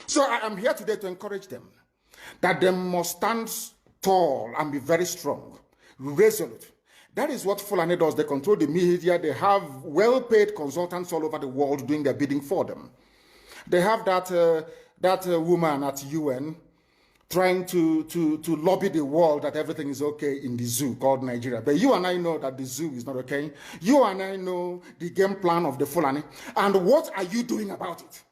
So I am here today to encourage them that they must stand tall and be very strong, resolute. That is what Fulani does. They control the media. They have well-paid consultants all over the world doing their bidding for them. They have that woman at UN trying to lobby the world that everything is okay in the zoo called Nigeria. But you and I know that the zoo is not okay. You and I know the game plan of the Fulani. And what are you doing about it?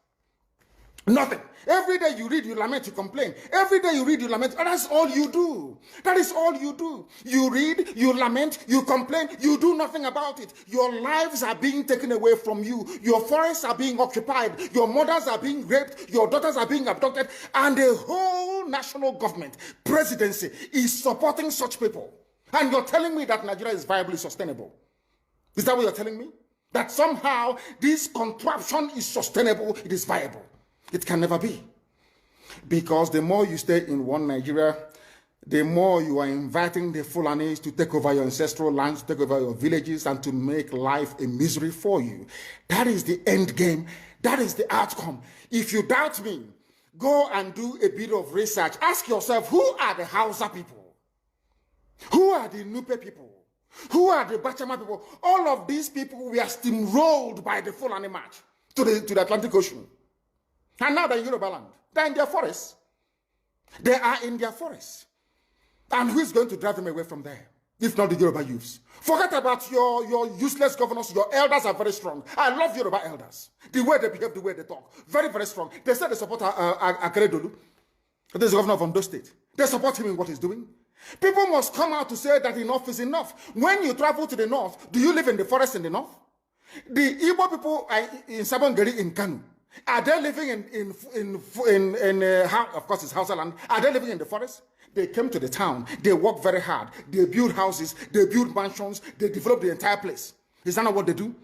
Nothing. Every day you read, you lament, you complain. Every day you read, you lament. And that's all you do. That is all you do. You read, you lament, you complain, you do nothing about it. Your lives are being taken away from you. Your forests are being occupied. Your mothers are being raped. Your daughters are being abducted. And the whole national government, presidency, is supporting such people. And you're telling me that Nigeria is viably sustainable. Is that what you're telling me? That somehow this contraption is sustainable, it is viable. It can never be. Because the more you stay in one Nigeria, the more you are inviting the Fulanis to take over your ancestral lands, to take over your villages, and to make life a misery for you. That is the end game. That is the outcome. If you doubt me, go and do a bit of research. Ask yourself, who are the Hausa people? Who are the Nupe people? Who are the Bachama people? All of these people were steamrolled by the Fulani march to the Atlantic Ocean. And now they're in Yoruba land. They're in their forests. They are in their forests. And who is going to drive them away from there? If not the Yoruba youths. Forget about your useless governors. Your elders are very strong. I love Yoruba elders. The way they behave, the way they talk. Very, very strong. They say they support Akeredolu. This is the governor of Ondo State. They support him in what he's doing. People must come out to say that enough is enough. When you travel to the north, do you live in the forest in the north? The Igbo people are in Sabongeri in Kanu. Are they living of course it's Hausa land, are they living in the forest? They came to the town, they work very hard, they build houses, they build mansions, they develop the entire place. Is that not what they do?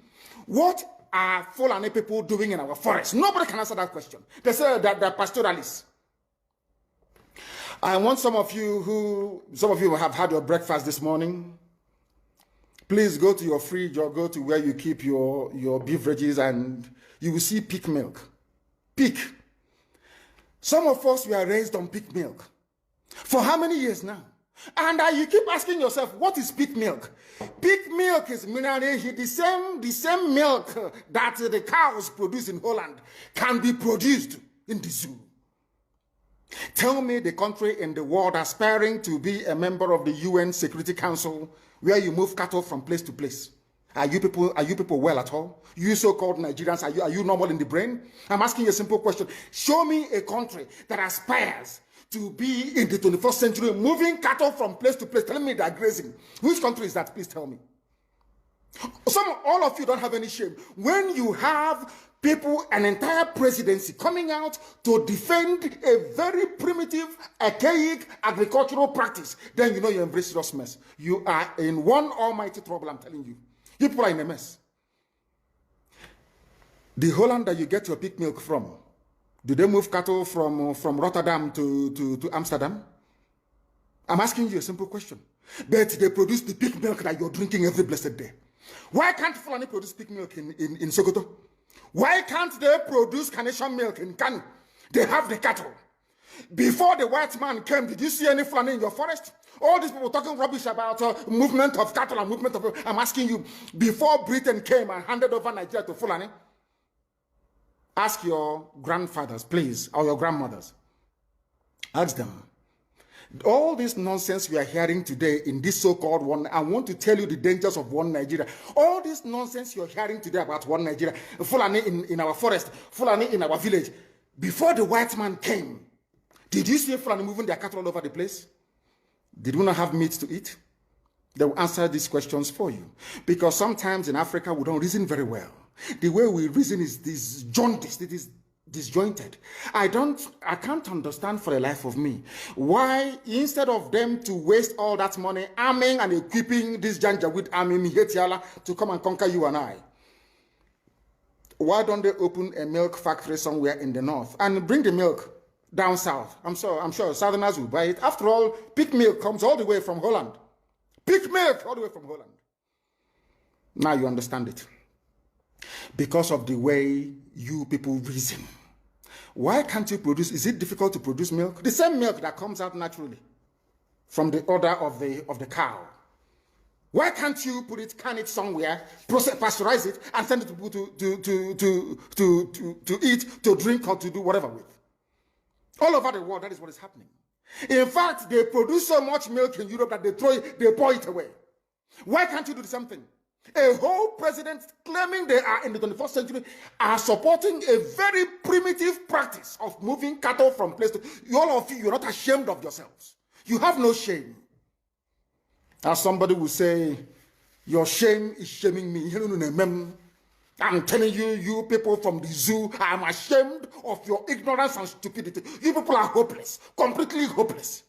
What are Fulani people doing in our forest? Nobody can answer that question. They say that they're pastoralists. I want some of you have had your breakfast this morning. Please go to your fridge or go to where you keep your beverages and you will see pig milk. Pig. Some of us were raised on pig milk. For how many years now? And you keep asking yourself, what is pig milk? Pig milk is mineral. The same milk that the cows produce in Holland can be produced in the zoo. Tell me the country in the world aspiring to be a member of the UN Security Council where you move cattle from place to place. Are you people well at all? You so-called Nigerians, are you normal in the brain? I'm asking you a simple question. Show me a country that aspires to be in the 21st century, moving cattle from place to place, telling me they're grazing. Which country is that? Please tell me. All of you don't have any shame. When you have people, an entire presidency coming out to defend a very primitive, archaic agricultural practice, then you know you're in very serious mess. You are in one almighty trouble, I'm telling you. You people are in a mess. The Holland that you get your pig milk from, do they move cattle from Rotterdam to Amsterdam? I'm asking you a simple question. But they produce the pig milk that you're drinking every blessed day. Why can't Fulani produce pig milk in Sokoto? Why can't they produce carnation milk in Kanu? They have the cattle. Before the white man came, did you see any Fulani in your forest? All these people talking rubbish about movement of cattle and movement of... I'm asking you, before Britain came and handed over Nigeria to Fulani, ask your grandfathers, please, or your grandmothers. Ask them. All this nonsense we are hearing today in this so-called one, I want to tell you the dangers of one Nigeria. All this nonsense you're hearing today about one Nigeria, Fulani in our forest, Fulani in our village. Before the white man came, did you see Fulani moving their cattle all over the place? Did we not have meat to eat? They will answer these questions for you. Because sometimes in Africa, we don't reason very well. The way we reason is disjointed. It is disjointed. I can't understand for the life of me why instead of them to waste all that money arming and equipping this Janjaweed army Mihetiala to come and conquer you and I, why don't they open a milk factory somewhere in the north and bring the milk down south? I'm sure Southerners will buy it. After all, pig milk comes all the way from Holland. Pig milk all the way from Holland. Now you understand it. Because of the way you people reason. Why can't you produce? Is it difficult to produce milk? The same milk that comes out naturally from the udder of the cow. Why can't you can it somewhere, pasteurize it, and send it to people to eat, to drink, or to do whatever with? All over the world, that is what is happening. In fact, they produce so much milk in Europe that they pour it away. Why can't you do the same thing? A whole president claiming they are in the 21st century are supporting a very primitive practice of moving cattle from place to all of you. You're not ashamed of yourselves. You have no shame. As somebody will say, your shame is shaming me. I'm telling you, you people from the zoo, I'm ashamed of your ignorance and stupidity. You people are hopeless, completely hopeless.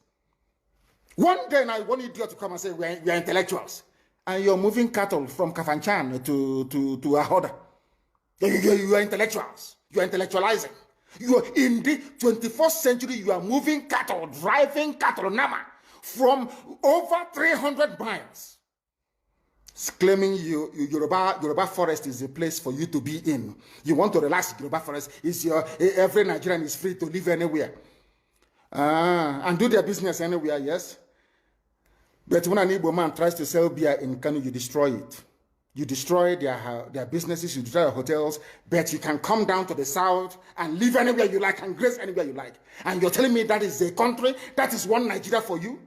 One day I want idiot to come and say, we are intellectuals. And you're moving cattle from Kafanchan to Ahoda. You are intellectuals. You are intellectualizing. You are in the 21st century, you are moving cattle, driving cattle, Nama, from over 300 miles. It's claiming Yoruba forest is a place for you to be in. You want to relax, Yoruba forest is every Nigerian is free to live anywhere. And do their business anywhere, yes. But when an Igbo man tries to sell beer in Kanu, you destroy it. You destroy their businesses, you destroy their hotels, but you can come down to the south and live anywhere you like and grace anywhere you like. And you're telling me that is a country, that is one Nigeria for you?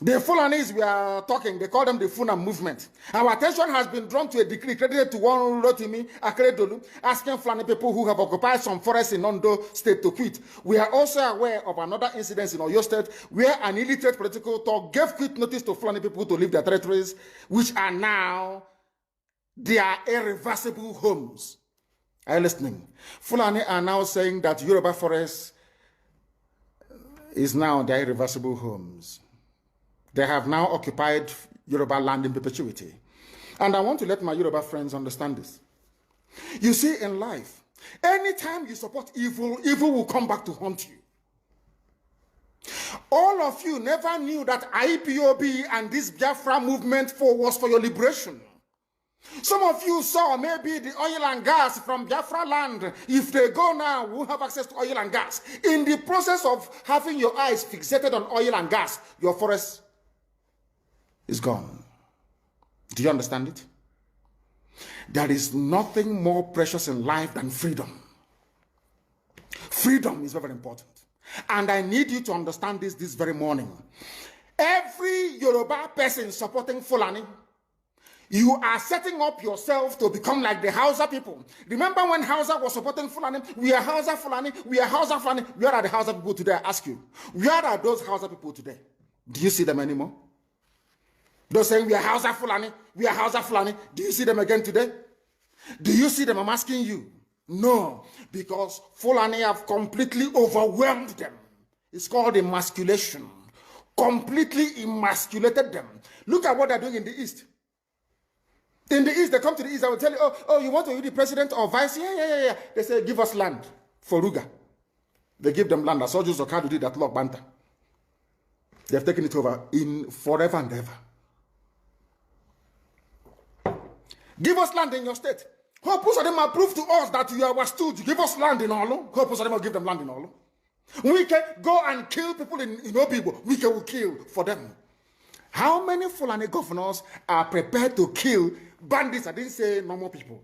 The Fulanis we are talking, they call them the Funa movement. Our attention has been drawn to a decree credited to one Rotimi Akeredolu, asking Fulani people who have occupied some forests in Ondo State to quit. We are also aware of another incident in Oyo State where an illiterate political talk gave quit notice to Fulani people to leave their territories, which are now their irreversible homes. Are you listening? Fulani are now saying that Yoruba forest is now their irreversible homes. They have now occupied Yoruba land in perpetuity. And I want to let my Yoruba friends understand this. You see, in life, anytime you support evil, evil will come back to haunt you. All of you never knew that IPOB and this Biafra movement was for your liberation. Some of you saw maybe the oil and gas from Biafra land. If they go now, we'll have access to oil and gas. In the process of having your eyes fixated on oil and gas, your forest is gone. Do you understand it? There is nothing more precious in life than freedom. Freedom is very, very important. And I need you to understand this very morning. Every Yoruba person supporting Fulani, you are setting up yourself to become like the Hausa people. Remember when Hausa was supporting Fulani? We are Hausa Fulani, we are Hausa Fulani. Where are the Hausa people today? I ask you. Where are those Hausa people today? Do you see them anymore? Those saying we are Hausa Fulani, we are Hausa Fulani. Do you see them again today? Do you see them? I'm asking you. No, because Fulani have completely overwhelmed them. It's called emasculation. Completely emasculated them. Look at what they're doing in the East. In the East, they come to the East, I will tell you, oh, you want to be the president or vice? Yeah. They say, give us land for Ruga. They give them land. I saw Joseph Okado did that law, Banta. They have taken it over in forever and ever. Give us land in your state. Hope of them prove to us that you are our stooge. Give us land in Olo. Hope of them will give them land in Olo. We can go and kill people in Obibo. We can kill for them. How many Fulani governors are prepared to kill bandits? I didn't say normal people.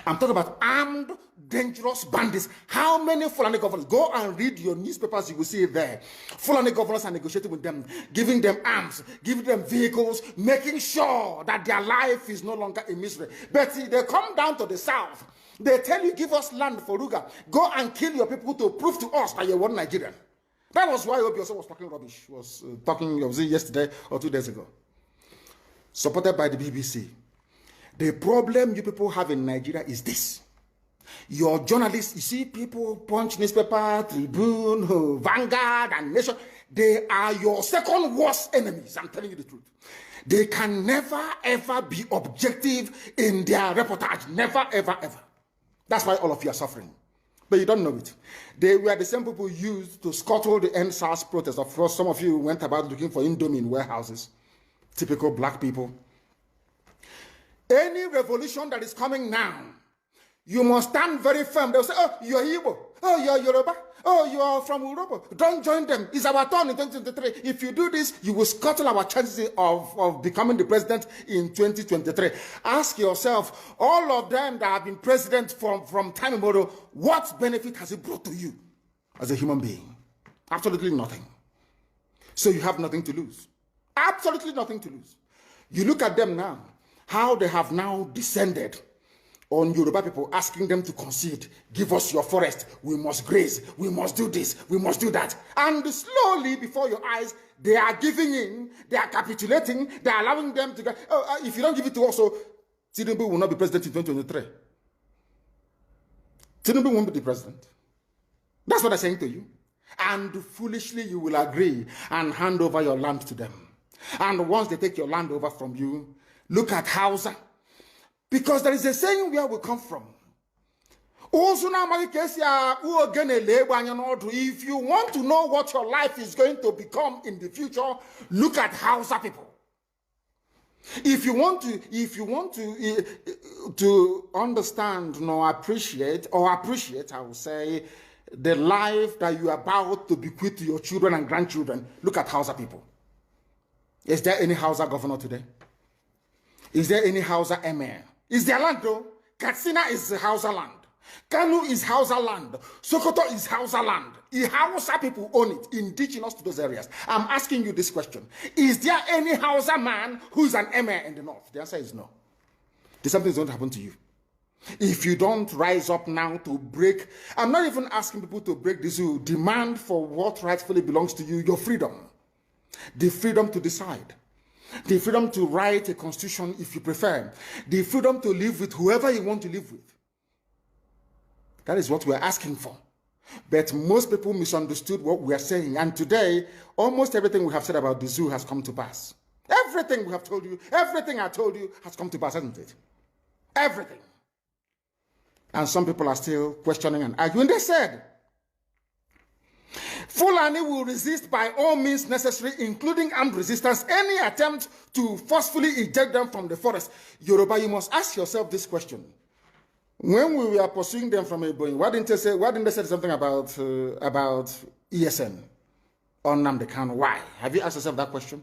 I'm talking about armed, dangerous bandits. How many Fulani governors? Go and read your newspapers, you will see it there. Fulani governors are negotiating with them, giving them arms, giving them vehicles, making sure that their life is no longer a misery. But see, they come down to the south. They tell you, give us land for Ruga. Go and kill your people to prove to us that you're one Nigerian. That was why Obioso was talking rubbish. Was yesterday or 2 days ago. Supported by the BBC. The problem you people have in Nigeria is this. Your journalists, you see people, Punch newspaper, Tribune, Vanguard, and Nation, they are your second worst enemies. I'm telling you the truth. They can never, ever be objective in their reportage. Never, ever, ever. That's why all of you are suffering. But you don't know it. They were the same people used to scuttle the NSAS protest. Of course, some of you went about looking for Indomie in warehouses. Typical black people. Any revolution that is coming now, you must stand very firm. They'll say, oh, you're Igbo. Oh, you're Yoruba. Oh, you are from Europe. Don't join them. It's our turn in 2023. If you do this, you will scuttle our chances of becoming the president in 2023. Ask yourself, all of them that have been president from time immemorial, what benefit has it brought to you as a human being? Absolutely nothing. So you have nothing to lose. Absolutely nothing to lose. You look at them now, how they have now descended on Yoruba people, asking them to concede, give us your forest, we must graze, we must do this, we must do that. And slowly, before your eyes, they are giving in, they are capitulating, they are allowing them to go, if you don't give it to us, so Tinubu will not be president in 2023. Tinubu won't be the president. That's what I'm saying to you. And foolishly, you will agree and hand over your land to them. And once they take your land over from you, look at Hausa. Because there is a saying where we come from. If you want to know what your life is going to become in the future, look at Hausa people. If you want to understand or appreciate, I will say, the life that you are about to bequeath to your children and grandchildren, look at Hausa people. Is there any Hausa governor today? Is there any Hausa emir? Is their land though? Katsina is Hausa land. Kanu is Hausa land. Sokoto is Hausa land. The Hausa people own it, indigenous to those areas. I'm asking you this question. Is there any Hausa man who is an emir in the north? The answer is no. Something's going to happen to you. If you don't rise up now to break, I'm not even asking people to break the zoo. Demand for what rightfully belongs to you, your freedom. The freedom to decide. The freedom to write a constitution if you prefer. The freedom to live with whoever you want to live with. That is what we're asking for. But most people misunderstood what we are saying. And today, almost everything we have said about the zoo has come to pass. Everything we have told you, everything I told you has come to pass, hasn't it? Everything. And some people are still questioning and arguing. They said, Fulani will resist by all means necessary, including armed resistance, any attempt to forcefully eject them from the forest. Yoruba, you must ask yourself this question. When we were pursuing them from Ebonyi, why didn't they say something about ESN or Nnamdi Kanu? Why? Have you asked yourself that question?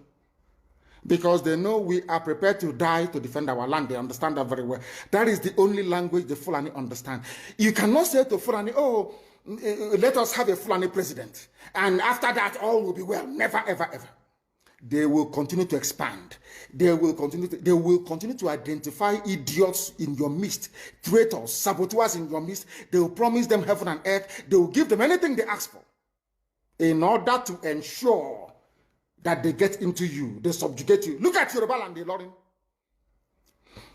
Because they know we are prepared to die to defend our land. They understand that very well. That is the only language the Fulani understand. You cannot say to Fulani, oh, let us have a Fulani president, and after that all will be well. Never, ever, ever. They will continue to expand. They will continue to identify idiots in your midst, traitors, saboteurs in your midst. They will promise them heaven and earth. They will give them anything they ask for in order to ensure that they get into you, they subjugate you. Look at Yoruba land, Ilorin.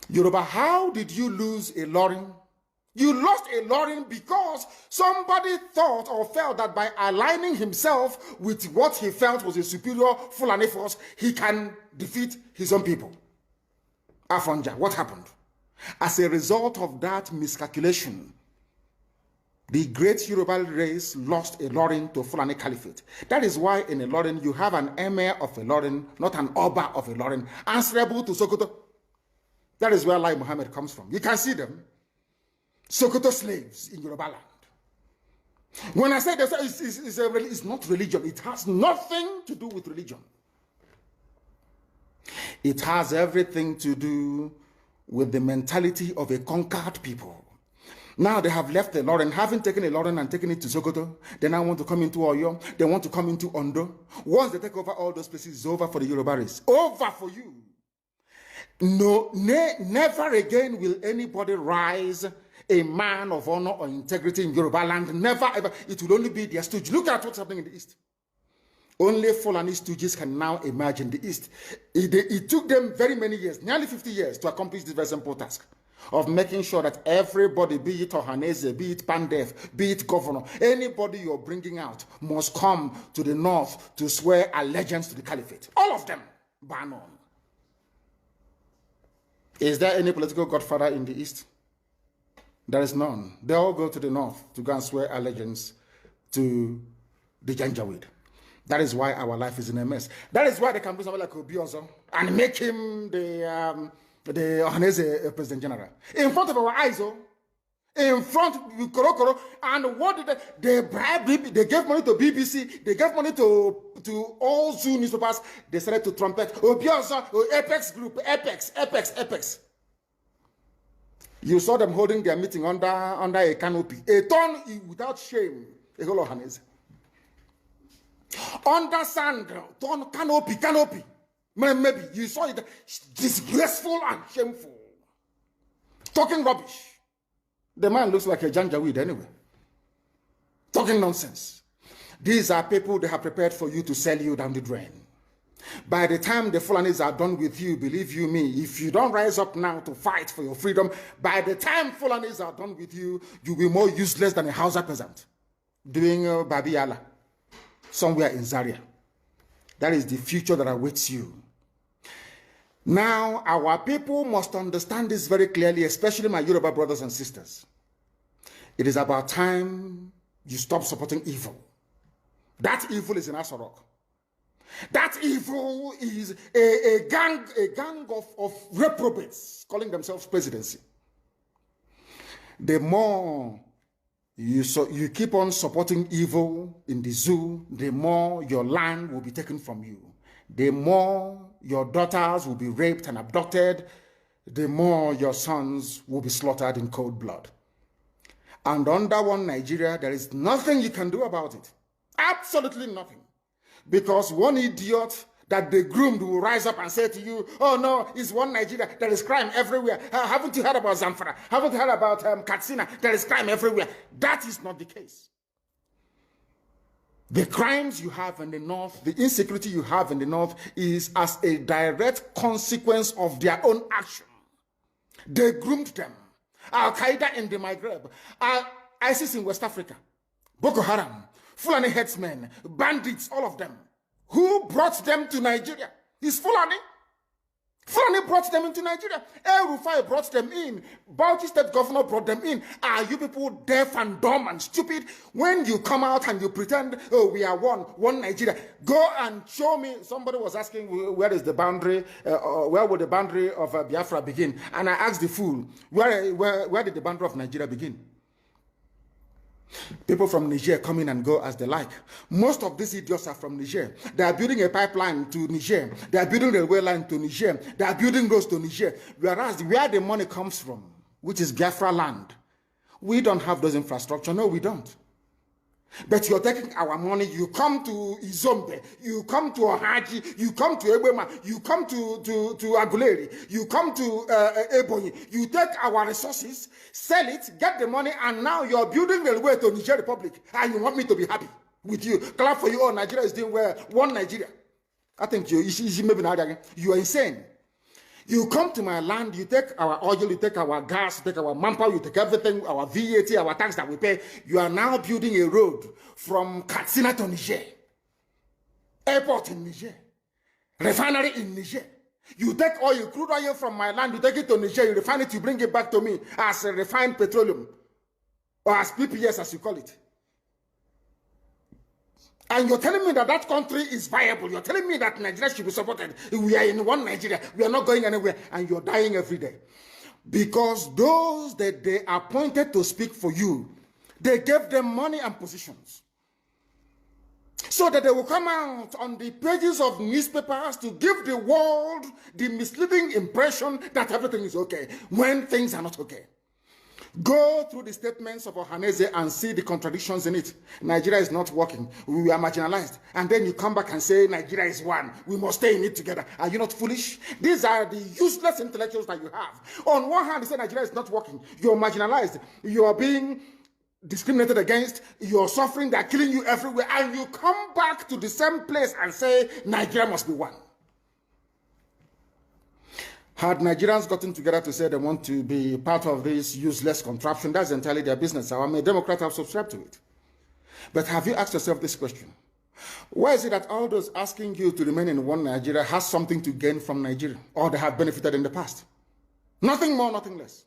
Yoruba, how did you lose Ilorin? You lost Ilorin because somebody thought or felt that by aligning himself with what he felt was a superior Fulani force, he can defeat his own people. Afonja, what happened? As a result of that miscalculation, the great Yoruba race lost Ilorin to Fulani Caliphate. That is why in Ilorin you have an emir of Ilorin, not an Oba of Ilorin, answerable to Sokoto. That is where Lai Muhammad comes from. You can see them. Sokoto slaves in Yoruba land. When I say that, it's not religion. It has nothing to do with religion. It has everything to do with the mentality of a conquered people. Now they have left Ilorin, having taken Ilorin and taken it to Sokoto. They now want to come into Oyo. They want to come into Ondo. Once they take over all those places, it's over for the Yoruba race. Over for you. No, never again will anybody rise a man of honor or integrity in Yoruba land. Never ever. It will only be their stooge. Look at what's happening in the East. Only Fulani stooges can now emerge in the East. It took them very many years, nearly 50 years, to accomplish this very simple task of making sure that everybody, be it Ohanese, be it Pandef, be it governor, anybody you're bringing out must come to the north to swear allegiance to the caliphate. All of them, bar none. Is there any political godfather in the East? There is none. They all go to the north to go and swear allegiance to the Janjaweed. That is why our life is in a mess. That is why they can bring somebody like Obiozo and make him the the Ohanese President General. In front of our eyes, oh. In front of Koro, and what did they bribe? They gave money to BBC, they gave money to all Zoo newspapers. They started to trumpet, Apex Group, Apex. You saw them holding their meeting under a canopy, a ton without shame, a whole Ohanese. Under sand, ton canopy. Maybe you saw it disgraceful and shameful. Talking rubbish. The man looks like a janjaweed anyway. Talking nonsense. These are people they have prepared for you to sell you down the drain. By the time the Fulanis are done with you, believe you me, if you don't rise up now to fight for your freedom, by the time Fulanis are done with you, you'll be more useless than a Hausa peasant doing Babi Allah somewhere in Zaria. That is the future that awaits you. Now, our people must understand this very clearly, especially my Yoruba brothers and sisters. It is about time you stop supporting evil. That evil is in Asorok. That evil is a gang of reprobates calling themselves presidency. The more you keep on supporting evil in the zoo, the more your land will be taken from you. The more your daughters will be raped and abducted, the more your sons will be slaughtered in cold blood. And under one Nigeria, there is nothing you can do about it. Absolutely nothing. Because one idiot that they groomed will rise up and say to you, oh no, it's one Nigeria, there is crime everywhere. Haven't you heard about Zamfara? Haven't you heard about Katsina? There is crime everywhere. That is not the case. The crimes you have in the north, the insecurity you have in the north is as a direct consequence of their own action. They groomed them. Al-Qaeda in the Maghreb, ISIS in West Africa, Boko Haram, Fulani headsmen, bandits, all of them. Who brought them to Nigeria? It's Fulani. Fulani brought them into Nigeria. El Rufai brought them in. Bauchi State Governor brought them in. Are you people deaf and dumb and stupid? When you come out and you pretend, oh, we are one Nigeria, go and show me. Somebody was asking, where is the boundary, where would the boundary of Biafra begin? And I asked the fool, where did the boundary of Nigeria begin? People from Niger come in and go as they like. Most of these idiots are from Niger. They are building a pipeline to Niger. They are building a railway line to Niger. They are building roads to Niger. Whereas where the money comes from, which is Biafra land, we don't have those infrastructure. No, we don't. But you're taking our money. You come to Izombe, you come to Ohaji, you come to Ebema, you come to Aguleri, you come to Ebonyi. You take our resources, sell it, get the money, and now you're building the way to Niger Republic. And you want me to be happy with you. Clap for you. Oh, Nigeria is doing well. One Nigeria. I think you are insane. You come to my land, you take our oil, you take our gas, you take our manpower, you take everything, our VAT, our tax that we pay. You are now building a road from Katsina to Niger. Airport in Niger. Refinery in Niger. You take oil, crude oil from my land, you take it to Niger, you refine it, you bring it back to me as a refined petroleum. Or as PPS as you call it. And you're telling me that that country is viable. You're telling me that Nigeria should be supported. We are in one Nigeria. We are not going anywhere. And you're dying every day. Because those that they appointed to speak for you, they gave them money and positions. So that they will come out on the pages of newspapers to give the world the misleading impression that everything is okay, when things are not okay. Go through the statements of Ohanese and see the contradictions in it. Nigeria is not working. We are marginalized. And then you come back and say Nigeria is one. We must stay in it together. Are you not foolish? These are the useless intellectuals that you have. On one hand, you say Nigeria is not working. You're marginalized. You are being discriminated against. You're suffering. They're killing you everywhere. And you come back to the same place and say Nigeria must be one. Had Nigerians gotten together to say they want to be part of this useless contraption, that's entirely their business. I'm a Democrat, I've subscribed to it. But have you asked yourself this question? Why is it that all those asking you to remain in one Nigeria has something to gain from Nigeria, or they have benefited in the past? Nothing more, nothing less.